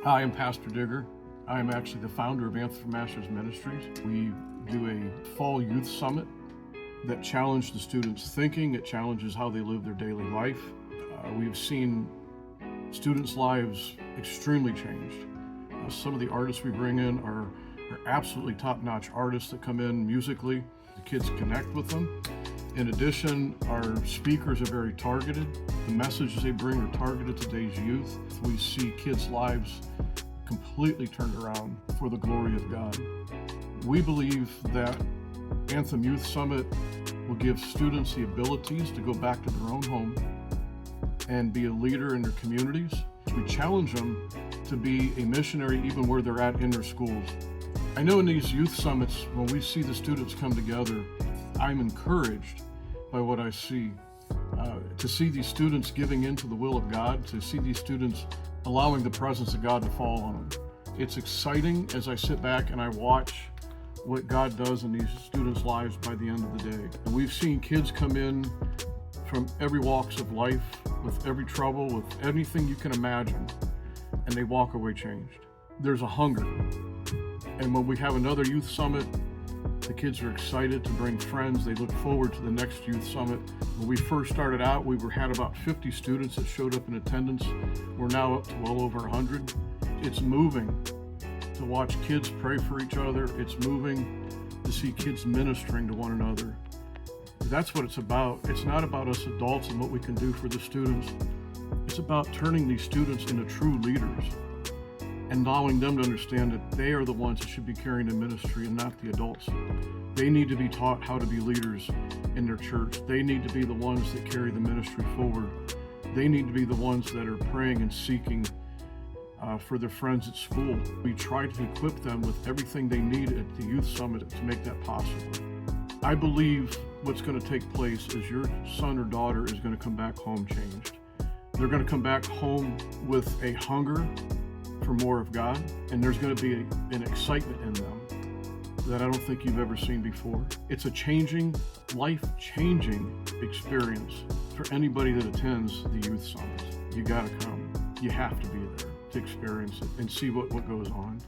Hi, I'm Pastor Digger. I am actually the founder of Anthem Ministries. We do a fall youth summit that challenges the students' thinking. It challenges how they live their daily life. We've seen students' lives extremely changed. Some of the artists we bring in are absolutely top-notch artists that come in musically. The kids connect with them. In addition, our speakers are very targeted. The messages they bring are targeted to today's youth. We see kids' lives completely turned around for the glory of God. We believe that Anthem Youth Summit will give students the abilities to go back to their own home and be a leader in their communities. We challenge them to be a missionary even where they're at in their schools. I know in these youth summits, when we see the students come together, I'm encouraged by what I see. To see these students giving into the will of God, to see these students allowing the presence of God to fall on them. It's exciting as I sit back and I watch what God does in these students' lives by the end of the day. And we've seen kids come in from every walks of life, with every trouble, with anything you can imagine, and they walk away changed. There's a hunger. And when we have another youth summit, the kids are excited to bring friends. They look forward to the next youth summit. When we first started out, we had about 50 students that showed up in attendance. We're now up to well over 100. It's moving to watch kids pray for each other. It's moving to see kids ministering to one another. That's what it's about. It's not about us adults and what we can do for the students. It's about turning these students into true leaders and allowing them to understand that they are the ones that should be carrying the ministry and not the adults. They need to be taught how to be leaders in their church. They need to be the ones that carry the ministry forward. They need to be the ones that are praying and seeking for their friends at school. We try to equip them with everything they need at the Youth Summit to make that possible. I believe what's going to take place is your son or daughter is going to come back home changed. They're going to come back home with a hunger for more of God, and there's going to be an excitement in them that I don't think you've ever seen before. It's a changing, life-changing experience for anybody that attends the youth summits. You got to come. You have to be there to experience it and see what goes on.